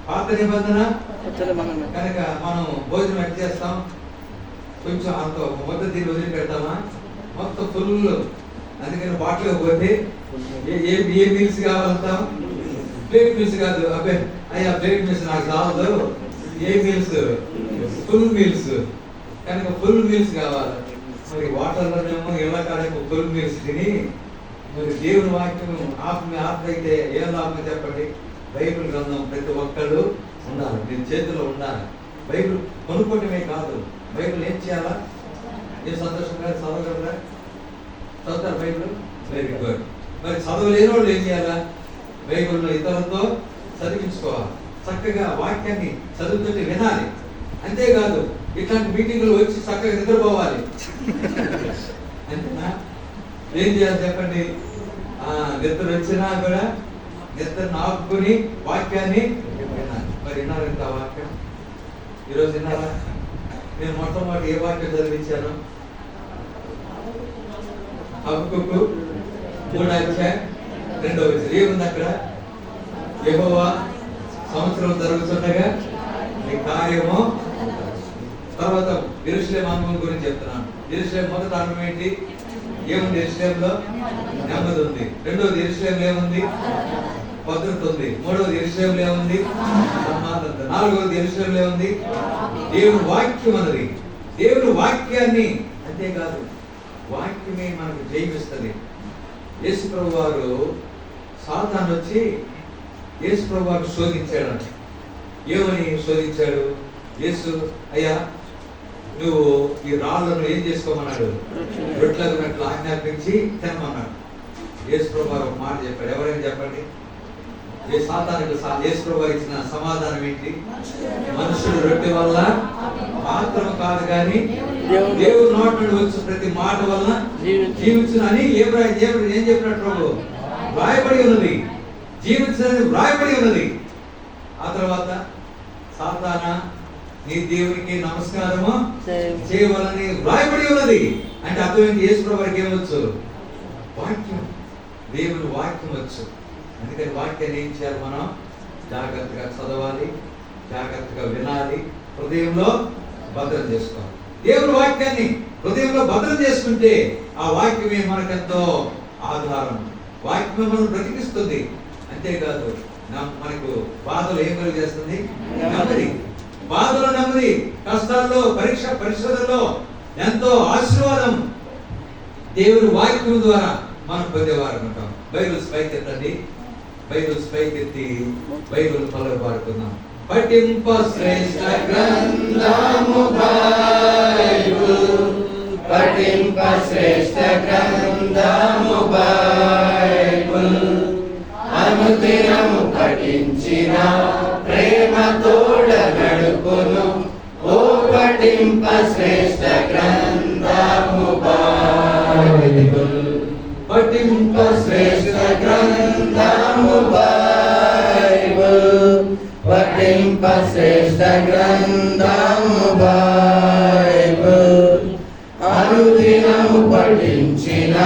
పాత నిబంధన కనుక మనం భోజనం ఎట్లా చేస్తాం? కొంచెం అంత మొత్తం దీన్ని వదిలి పెడతామా? మొత్తం ఫుల్. అందుకని బాటిల్ పోతే ఏ మీల్స్ కావాలంటాం? ప్లేట్ మీల్స్ కాదు. అబ్బే అయ్యా, ప్లేట్ మీల్స్ నాకు కావద్దు. ఏ మీల్స్? Full meals. కనుక ఫుల్ మీల్స్ కావాలి. మరి వాటర్లోనేమో ఇలా కాడేమో ఫుల్ మీల్స్ తిని, మరి దేవుని వాక్యం ఆత్మ అయితే ఏం లాభం చెప్పండి? బైబిల్ గ్రంథం ప్రతి ఒక్కళ్ళు ఉండాలి, మీ చేతిలో ఉండాలి. బైబిల్ కొనుక్కోవటమే కాదు, బైబిల్ ఏం చేయాలా? ఏం సంతోషంగా చదవగలరా? చదువుతారు బైబిల్? Very good. మరి చదవలేని వాళ్ళు ఏం చేయాలా? బైబిల్లో ఇతరులతో చదివించుకోవాలి. చక్కగా వాక్యాన్ని చదువుతుంటే వినాలి. అంతేకాదు ఇట్లాంటి మీటింగ్లు వచ్చి చక్కగా నిద్రపోవాలి. అంతేనా? ఏం చేయాలి చెప్పండి? నిద్ర వచ్చినా కూడా నిద్రను ఆపుకుని వాక్యాన్ని వినాలి. మరి విన్నారు ఇంత వాక్యం? ఈరోజు విన్నారా? నేను మొట్టమొదటి ఏ వాక్యం చదివించాను? హబక్కూకు 3:2 ఏముంది అక్కడ? యెహోవా సంవత్సరం జరుగుతుండగా నీ కార్యము. తర్వాత యెరూషలేము అనుభవం గురించి చెప్తున్నాను. యెరూషలేము మొదటి అనుభవం ఏంటి? ఏముంది యెరూషలేములో? నెమ్మది ఉంది. రెండవది యెరూషలేములో ఏముంది? భద్రత ఉంది. మూడవది యెరూషలేములో ఏముంది? సమాధానం. నాలుగవది యెరూషలేములో ఏముంది? దేవుని వాక్యం అన్నది. దేవుని వాక్యాన్ని, అంతేకాదు వాక్యమే మనకు జయమిస్తుంది. యేసు ప్రభు వారు సాతాను వచ్చి యేసు ప్రభు వారు శోధించాడు. ఏమని శోధించాడు? యేసు, అయ్యా నువ్వు ఈ రాళ్లను ఏం చేసుకోమన్నాడు? రొట్టెలకు ఆజ్ఞాపించి తినమన్నాడు. యేసు ప్రభు వారు ఒక మాట చెప్పాడు. ఎవరైనా చెప్పండి. ఏ సాతానుకు యేసు ప్రభు వారు ఇచ్చిన సమాధానం ఏంటి? మనుషులు రొట్టె వల్ల మాత్రం కాదు కానీ దేవుని నోటి నుండి వచ్చిన ప్రతి మాట వల్ల జీవించును అని ఏం చెప్పినట్టు ప్రభు వ్రాయబడి ఉన్నది. జీవించడానికి వ్రాయబడి ఉన్నది. ఆ తర్వాత సాతానా నీ దేవునికి నమస్కారము చేయవాలని వ్రాయబడి ఉన్నది. అంటే అర్థమైంది యేసు ప్రభు వారికి ఏమవచ్చు? వాక్యం, దేవుని వాక్యం వచ్చు. అందుకని వాక్యాన్ని ఏం చేయాలి? మనం జాగ్రత్తగా చదవాలి, జాగ్రత్తగా వినాలి, హృదయంలో భద్రం చేసుకోవాలి. దేవుని వాక్యాన్ని హృదయంలో భద్రం చేసుకుంటే ఆ వాక్యమే మనకెంతో ఆధారం. వాక్యమే మనం బ్రతికిస్తుంది. అంతేకాదు మనకు బాధలు ఏం కలుగు చేస్తుంది? నెమ్మది. బాధలో నెమ్మది, కష్టాల్లో, పరిశోధనలో ఎంతో ఆశీర్వాదం దేవుని వాక్యం ద్వారా మనం పొందేవారు ఉంటాం. బైబిల్స్ పైకెత్తండి. బైబిల్స్ పైకెత్తి బైబిల్ పలుకు పాడుకుందాం. పఠింప శ్రేష్ఠ గ్రంథము బైబిల్, పఠింప శ్రేష్ఠ గ్రంథము బైబిల్, అనుదినము పఠించిన ప్రేమ తోడ నడుపును. ఓ పఠింప శ్రేష్ఠ గ్రంథము బైబిల్, పఠింప శ్రేష్ఠ గ్రంథము బైబిల్, పఠింప శ్రేష్ఠ గ్రంథము బైబిల్, అనుదినము పఠించిన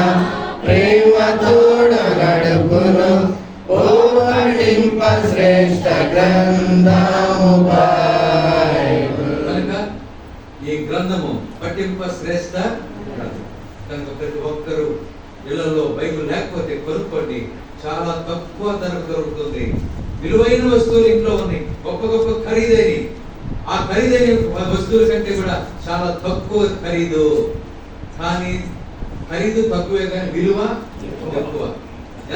ప్రేమ తోడ గడుపును. ఓ పఠింప శ్రేష్ఠ గ్రంథము బైబిల్. కనుక ఈ గ్రంథము పఠింప శ్రేష్ఠ గ్రంథం కనుక ప్రతి ఒక్కరూ ఇళ్లలో బైబిల్ లేకపోతే కొనుక్కోండి. చాలా తక్కువ ధరకు దొరుకుతుంది. విలువైన వస్తువులు ఇంట్లో ఉన్నాయి, గొప్ప గొప్ప ఖరీదైన. ఆ ఖరీదైన వస్తువుల కంటే కూడా చాలా తక్కువ ఖరీదు. కానీ ఖరీదు తక్కువే కానీ విలువ ఎక్కువ.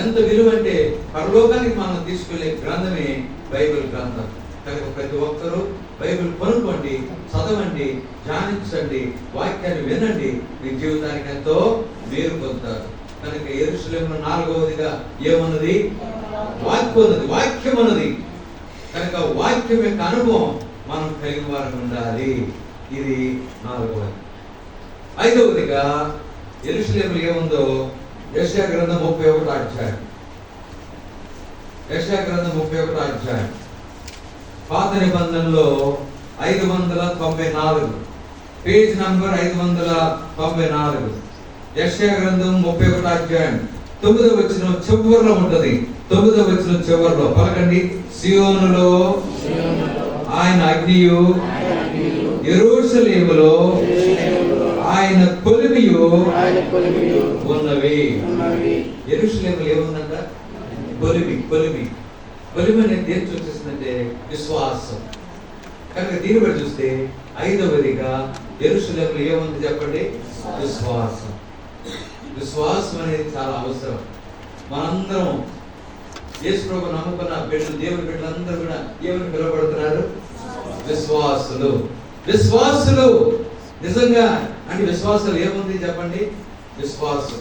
ఎంత విలువ అంటే పరలోకానికి మనం తీసుకెళ్లే గ్రంథమే బైబిల్ గ్రంథం. కనుక ప్రతి ఒక్కరూ బైబిల్ కొనుక్కోండి, చదవండి, ధ్యానించండి, వాక్యాన్ని వినండి. మీ జీవితానికి ఎంతో మేలు పొందుతారు. కనుక యెరూషలేములో 4వదిగా ఏమన్నది? వాక్యం ఉన్నది, వాక్యం ఉన్నది. కనుక వాక్యం యొక్క అనుభవం మనం కలిగిన వారికి ఉండాలి. ఇది 4వది. 5వదిగా యెరూషలేములో ఏముందో యెషయా గ్రంథం 31వ అధ్యాయం. యెషయా గ్రంథం 31వ అధ్యాయం. పాత నిబంధనలో 594, పేజ్ నంబర్ 594. యెషయా గ్రంథం 31వ అధ్యాయం 9వ వచనం చివరిలో ఉంటది. 9వ వచనం చివరిలో పలకండి. సియోనులో ఆయన అగ్నియు, యెరూషలేములో ఆయన కొలిమియు ఉన్నవి. యెరూషలేములో ఏముందంట? కొలిమి. కొలిమి అనేది దేని సూచిస్తుందంటే విశ్వాసం. కనుక దీన్ని బట్టి చూస్తే 5వదిగా యెరూషలేములో ఏముంది చెప్పండి? విశ్వాసం. విశ్వాసం అనేది చాలా అవసరం. మనందరం యేసు ప్రభువు నమ్ముకున్న బిడ్డలు, దేవుని బిడ్డలందరూ కూడా ఏమని పిలువబడుతున్నారు? విశ్వాసులు. విశ్వాసులు నిజంగా అంటే విశ్వాసాలు ఏముంది చెప్పండి? విశ్వాసం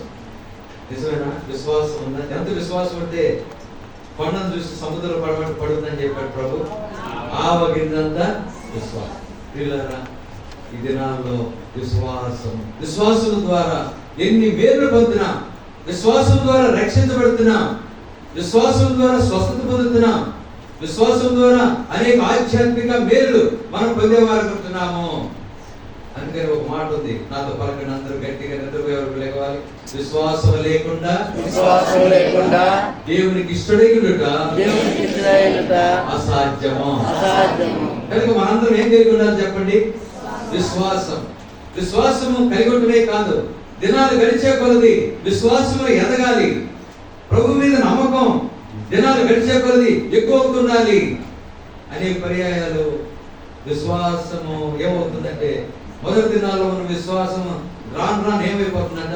నిజమేనా? విశ్వాసం ఉందా? ఎంత విశ్వాసం అంటే కొండను చూసి సముద్రం పడుతుందని చెప్పాడు ప్రభు. ఆవగిందంత విశ్వాసం. పిల్లరా, ఈ దినాల్లో విశ్వాసం, విశ్వాసం ద్వారా ఎన్ని మేలు పొందుతున్నా, విశ్వాసం ద్వారా రక్షించబడుతున్నా, విశ్వాసం ద్వారా స్వస్థత పొందుతున్నా, విశ్వాసం ద్వారా అనేక ఆధ్యాత్మిక మేలు మనం పొందేవారుకుంటున్నాము. అందుకని ఒక మాట ఉంది, నాతో పలకని అందరూ గట్టిగా నిద్రపోయేవారు లేవాలి. విశ్వాసం లేకుండా దేవునికి ఇష్టడైనట అసాధ్యము. కనుక మనందరం ఏం కలిగి ఉండాలి చెప్పండి? విశ్వాసం. విశ్వాసము కలిగి ఉండటమే కాదు, దినాలు గడిచే కొలది విశ్వాసంలో ఎదగాలి. ప్రభు మీద నమ్మకం దినాలు గడిచే కొలది ఎక్కువ అవుతుండాలి. అనేక పర్యాయాలు విశ్వాసము ఏమవుతుందంటే, మొదటి దినాల్లో ఉన్న విశ్వాసం రాను ఏమైపోతుందంట?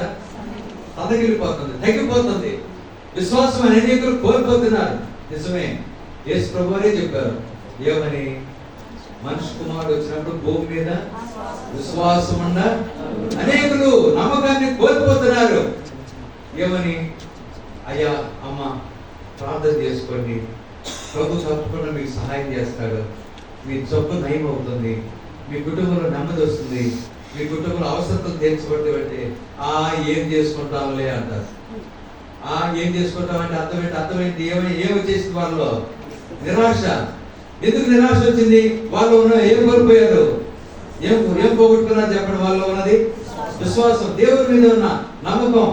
తదగిలిపోతుంది, తగ్గిపోతుంది. విశ్వాసం అనేకులు కోల్పోతున్నారు. నిజమే, యేసు ప్రభువే చెప్పారు ఏమని? మనిషి కుమారుడు వచ్చినప్పుడు భూమి మీద విశ్వాసం ఉన్న అనేకులు నమ్మకాన్ని కోల్పోతున్నారు. ఏమని? అయ్యా అమ్మ ప్రార్థన చేసుకోండి, ప్రభు తప్పకుండా మీకు సహాయం చేస్తాడు, మీ జబ్బు నయం అవుతుంది, మీ కుటుంబంలో నెమ్మది వస్తుంది, మీ కుటుంబంలో అవసరతలు తీర్చబడితే ఏం చేసుకుంటాంలే అంటారు. ఏం చేసుకుంటామంటే అర్థమేంటి? ఏమొచ్చేసింది వాళ్ళలో? నిరాశ. ఎందుకు నిరాశ వచ్చింది? వాళ్ళు ఏం కోల్పోయారు? ఏం పోగొట్టుకున్నారు చెప్పండి? వాళ్ళు ఉన్నది విశ్వాసం, దేవుడి మీద ఉన్న నమ్మకం.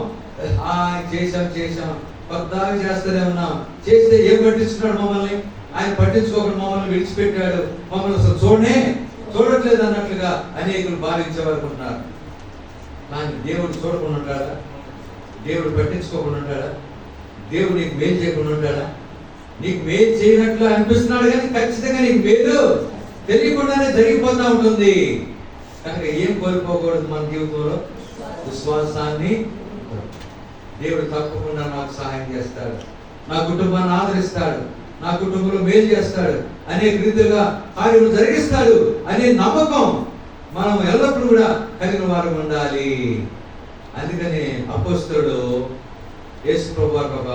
చేశాం కొత్తగా చేస్తూనే ఉన్నాం, చేస్తే ఏం పట్టించుకున్నాడు మమ్మల్ని? ఆయన పట్టించుకోకుండా మమ్మల్ని విడిచిపెట్టాడు, మమ్మల్ని అసలు చూడట్లేదు అన్నట్లుగా అనేకులు భావించేవారుకుంటున్నారు. కానీ దేవుడు చూడకుండా ఉంటాడా? దేవుడు పట్టించుకోకుండా ఉంటాడా? దేవుడు నీకు మేలు చేయకుండా ఉంటాడా? నీకు మేలు చేయనట్లు అనిపిస్తున్నాడు, కానీ ఖచ్చితంగా నీకు మేలు తెలియకుండానే జరిగిపోతూ ఉంటుంది. కనుక ఏం కోల్పోకూడదు మన జీవితంలో? విశ్వాసాన్ని. దేవుడు తప్పకుండా నాకు సహాయం చేస్తాడు, నా కుటుంబాన్ని ఆదరిస్తాడు, నా కుటుంబంలో మేలు చేస్తాడు, అనేక రీతిగా కార్యము జరిగిస్తాడు అనే నమ్మకం మనం ఎల్లప్పుడూ కూడా కలిగిన వారు ఉండాలి. అందుకని అపోస్తలుడు యేసు ప్రభు వారికి ఒక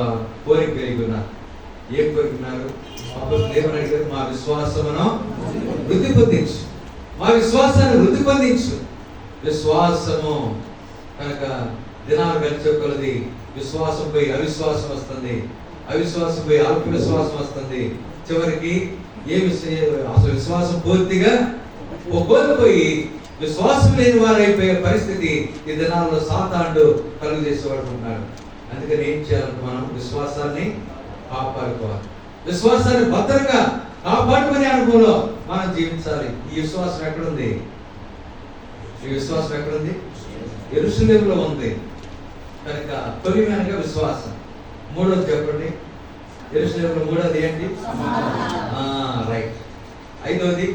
కోరిక కలిగి ఉన్నారు. ఏం కోరుకున్నారు? అపోస్తలులు ఏమని అడిగారు? మా విశ్వాసమును వృద్ధి పొందించు, మా విశ్వాసాన్ని వృద్ధి పొందించు. విశ్వాసము కనుక దినాలు గడిచే కొలది విశ్వాసం పోయి అవిశ్వాసం వస్తుంది, అవిశ్వాసం పోయి అల్ప విశ్వాసం వస్తుంది. చివరికి అసలు విశ్వాసం పూర్తిగా కోల్పోయి విశ్వాసం లేని వారు అయిపోయే పరిస్థితి ఈ దినాల్లో సాతానుడు కలుగు చేసేవాడు ఉన్నాడు. అందుకని ఏం చేయాలంటే మనం విశ్వాసాన్ని కాపాడుకోవాలి, విశ్వాసాన్ని భద్రంగా కాపాడుకునే అనుభవంలో మనం జీవించాలి. ఈ విశ్వాసం ఎక్కడుంది? ఈ విశ్వాసం ఎక్కడుంది? యెరూషలేములో ఉంది. కనుక తొలిమైనగా విశ్వాసం. మూడోది చెప్పండి, యెరూషలేములో మూడోది ఏంటి? రైట్. ఐదోది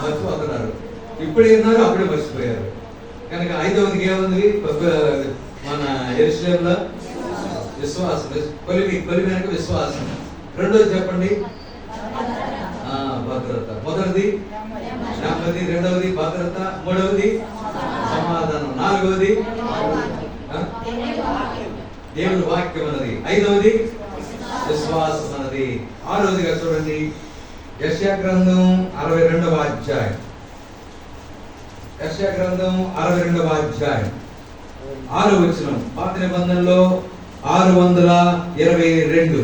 మర్చిపోతున్నారు, ఇప్పుడే ఉన్నారు అప్పుడే మర్చిపోయారు. కనుక ఐదవదికి ఏముంది? మన యెరూషలేములో విశ్వాసం, కొలిమైనగా విశ్వాసం. రెండోది చెప్పండి, భద్రత. మొదటిది నెమ్మది, రెండవది భద్రత, మూడవది సమాధానం, నాలుగవది దేవుని వాక్యం అన్నది, ఐదవది విశ్వాసం అన్నది, ఆరవదిగా చూడండి యెషయా గ్రంథం 62వ అధ్యాయం. యెషయా గ్రంథం 62వ అధ్యాయం 6వ వచనం. పాత నిబంధనలో 622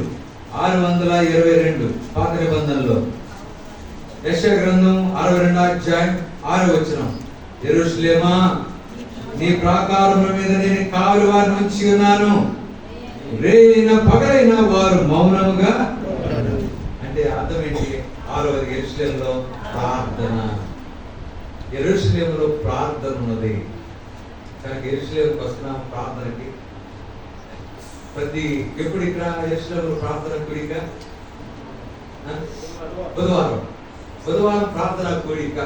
పాత నిబంధనలో యెషయా గ్రంథం 62వ అధ్యాయం 6వ వచనం. యెరూషలేమా, నీ ప్రాకారముల మీద నేను కావలి వారిని ఉంచి ఉన్నాను, రేయిన పగలైన వారు మౌనముగా. అంటే అర్థం ఏంటి? 6వది యెరూషలేములో ప్రార్థన. యెరూషలేములో ప్రార్థన ఉన్నది కనుక యెరూషలేముకి వస్తున్నాం ప్రార్థనకి. ఎప్పుడు ఇక్కడ యెరూషలేములో ప్రార్థన కూడిక? బుధవారం ప్రార్థన కూడిక.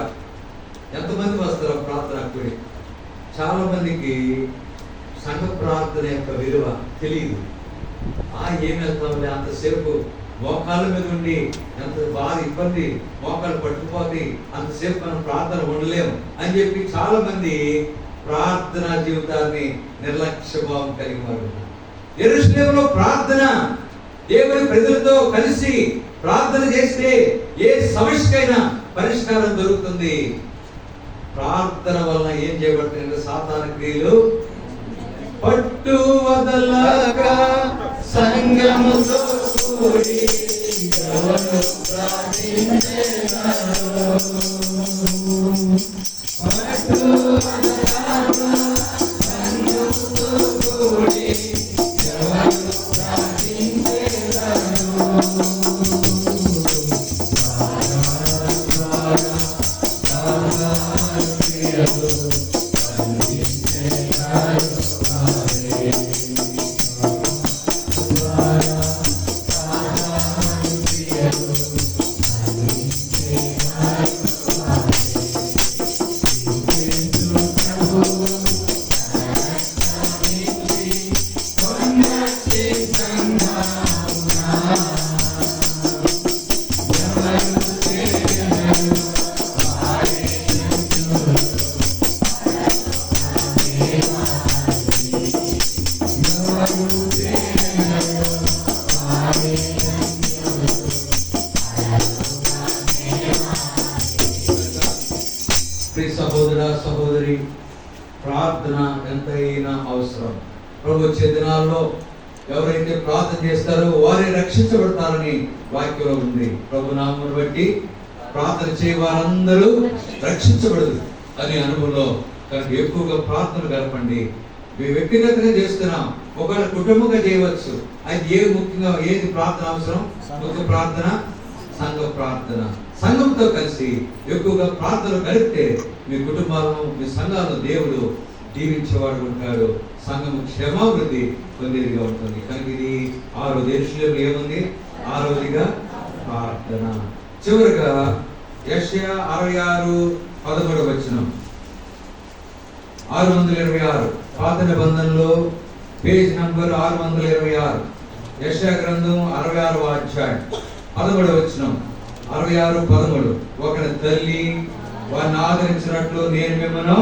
ఎంతమంది వస్తారు ప్రార్థన కూడిక? చాలా మందికి సంఘ ప్రార్థన యొక్క విలువ తెలియదు. ఏం వెళ్తాంలే, అంతసేపు మోకాళ్ళ మీద ఉండి ఎంత బాగా ఇబ్బంది, మోకాలు పట్టుకుపోతే అంతసేపు మనం ప్రార్థన ఉండలేము అని చెప్పి చాలా మంది ప్రార్థనా జీవితాన్ని నిర్లక్ష్య భావం కలిగి వారు. యెరూషలేములో ప్రార్థన, దేవుని ప్రజలతో కలిసి ప్రార్థన చేస్తే ఏ సమస్యకైనా పరిష్కారం దొరుకుతుంది. ప్రార్థన వలన ఏం చేయబడుతుంది? సాతాను క్రియలు పట్టు వదలక సంగముతో కూడి ఎవరు ప్రార్థించెదరో, పట్టు వదలక సంగముతో కూడి ఎవరు ప్రార్థించెదరో. సహోదర సహోదరి, ప్రార్థన ఎంతైనా అవసరం. ప్రభు వచ్చే దినాల్లో ఎవరైతే ప్రార్థన చేస్తారో వారే రక్షించబడతారని వాక్యంలో ఉంది. ప్రభు నామమును బట్టి ప్రార్థన చేయ వారందరూ రక్షించబడదు అనే అనుభవంలో కనుక ఎక్కువగా ప్రార్థన గడపండి. వ్యక్తిగతంగా చేస్తున్నాం, ఒకవేళ కుటుంబంగా చేయవచ్చు. అది ముఖ్యంగా ఏది ప్రార్థన అవసరం? ముఖ్య ప్రార్థన, సంఘ ప్రార్థన. సంఘంతో కలిసి ఎక్కువగా ప్రార్థన గడిపితే మీ కుటుంబాలను, మీ సంఘాలను దేవుడు దీవించేవాడు ఉంటాడు. సంఘం క్షేమాభివృద్ధి పొందేదిగా ఉంటుంది. కనుక ఇది 6వ యెరూషలేములో ఏముంది? 6వదిగా ప్రార్థన. చివరిగా యెషయా 66:13 వచనం, 626 పాత నిబంధనలో పేజ్ నంబర్ 626, యెషయా గ్రంథం 66వ అధ్యాయం 13వ వచనం. 66:13 ఒకరి తల్లి వారిని ఆదరించినట్లు నేను మిమ్మల్ని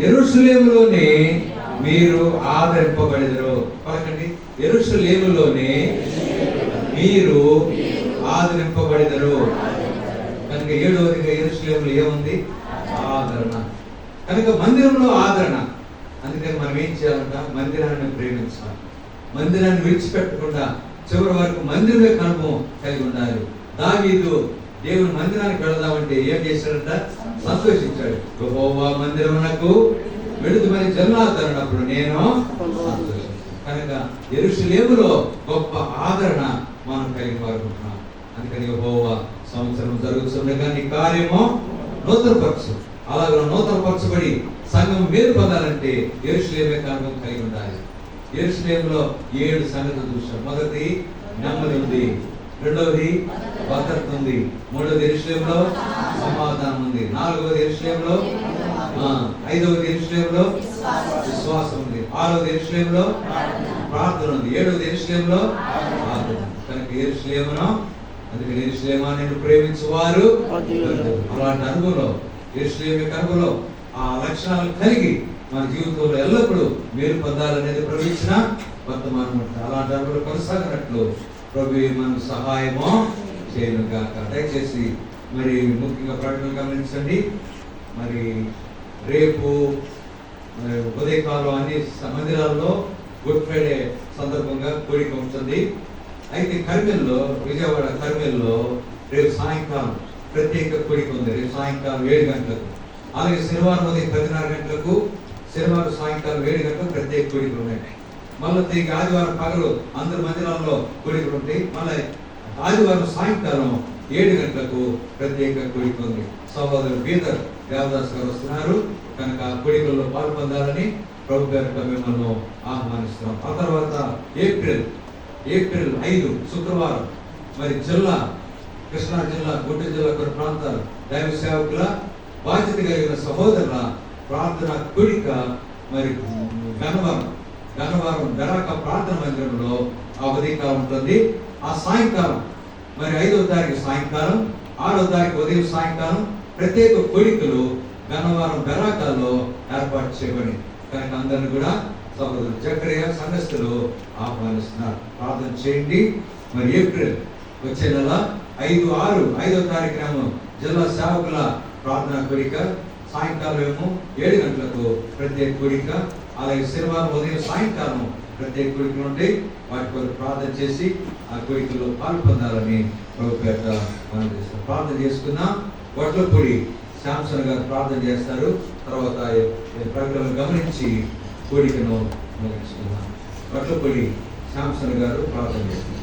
యెరూషలేములోనే మీరు ఆదరింపబడెదరు. పలకండి, యెరూషలేములోనే మీరు ఆదరింపబడెదరు. కనుక 7వదిగా యెరూషలేములో ఏముంది? ఆదరణ. కనుక మందిరంలో ఆదరణ. అందుకని మనం ఏం చేయాలంట? మందిరాన్ని ప్రేమించాలి. మందిరాన్ని విడిచిపెట్టకుండా చివరి వరకు మందిరమే అనుభవం కలిగి ఉండాలి. దావీదు దేవుని మందిరానికి వెళదామంటే ఏం చేశాడంట? సంతోషించాడు. యెహోవా మందిరమునకు వెళుతుమని జనాదరణప్పుడు నేను సంతోషించాను. కనుక యెరూషలేములో గొప్ప ఆదరణ మనం కలిగి పాల్గొంటున్నాం. అందుకని యెహోవా సంవత్సరం జరుగుతుండగా నీ కార్యము నూతనపరచు. అలాగే నూతనపరచబడి సంఘం మేలు పొందాలంటే యెరూషలేమే కార్యం కలిగి ఉండాలి. యెరూషలేములో 7 సంగతులు చూసాం. మొదటి నెమ్మది ఉంది, రెండవది భద్రత ఉంది, మూడవది యెరూషలేములో సమాధానం ఉంది, 4వది యెరూషలేములో, 5వది యెరూషలేములో విశ్వాసం ఉంది, 6వది యెరూషలేములో ప్రార్థన ఉంది, 7వది యెరూషలేములో ఆదరణ. కనుక యెరూషలేమును, అందుకని యెరూషలేమా నేను ప్రేమించువారు అలాంటి అనుభవంలో, యెరూషలేము అనుభవంలో ఆ లక్షణాలు కలిగి మన జీవితంలో ఎల్లప్పుడూ మేలు పొందాలనేది ప్రవచించిన వర్తమానం. అలాంటి అనుభవం కొనసాగినట్లు ప్రభు మన సహాయమో చేయను గాక. దయచేసి మరి ముఖ్యంగా ప్రకటన గమనించండి. మరి రేపు ఉదయకాలం అన్ని మందిరాల్లో గుడ్ ఫ్రైడే సందర్భంగా కోరిక ఉంటుంది. అయితే కర్మెల్లో, విజయవాడ కర్మెల్లో రేపు సాయంకాలం ప్రత్యేక కోరిక ఉంది. రేపు సాయంకాలం 7 గంటలకు, అలాగే శనివారం ఉదయం 10:30 గంటలకు, శనివారం సాయంకాలం 7 గంటలకు ప్రత్యేక కోరికలు ఉన్నాయి. మళ్ళీ తిరిగి ఆదివారం పగలు అందరి మందిరాల్లో కోరికలు ఉంటాయి. మళ్ళీ ఆదివారం సాయంకాలం 7 గంటలకు ప్రత్యేక కోరిక ఉంది. సహోదరుడు పీటర్ దేవదాస్ గారు వస్తున్నారు. కనుక కోరికల్లో పాల్పొందాలని ప్రభు గారి మిమ్మల్ని ఆహ్వానిస్తున్నాం. ఆ తర్వాత ఏప్రిల్ 5 శుక్రవారం మరి జిల్లా, కృష్ణా జిల్లా, గుంటూరు జిల్లా కొన్ని ప్రాంతాలు దైవ సేవకుల బాధ్యత కలిగిన సహోదరుల ప్రార్థన కోరిక మరి గన్నవరం బెరాక ప్రార్థన మందిరంలో ఆ ఉదయకాలం ఉంటుంది. ఆ సాయంకాలం మరి 5వ తారీఖు సాయంకాలం, 6వ తారీఖు ఉదయం సాయంకాలం ప్రత్యేక కోడికలు గన్నవరం బెరాకాల్లో ఏర్పాటు చేయబడి కనుక అందరిని కూడా సోదరుడు జకరియా సంఘస్థులు ఆహ్వానిస్తున్నారు. ప్రార్థన చేయండి. మరి ఏప్రిల్ వచ్చే నెల 5వ తారీఖునేమో జిల్లా సేవకుల ప్రార్థనా కోడిక, సాయంకాలం ఏమో 7 గంటలకు ప్రత్యేక కోడిక, అలాగే శనివారం ఉదయం సాయంకాలం ప్రత్యేక కోడికలు ఉంటాయి. వాటి కొరకు ప్రార్థన చేసి ఆ కోడికల్లో పాల్పొందాలని ప్రభు పేరిట మనం చేస్తాం. ప్రార్థన చేసుకున్నాం. వడ్లపూడి శాంసన్ గారు ప్రార్థన చేస్తారు. తర్వాత ప్రకటన గమనించి కోడికను ముగించుకున్నాం. వడ్లపూడి శాంసన్ గారు ప్రార్థన చేస్తారు.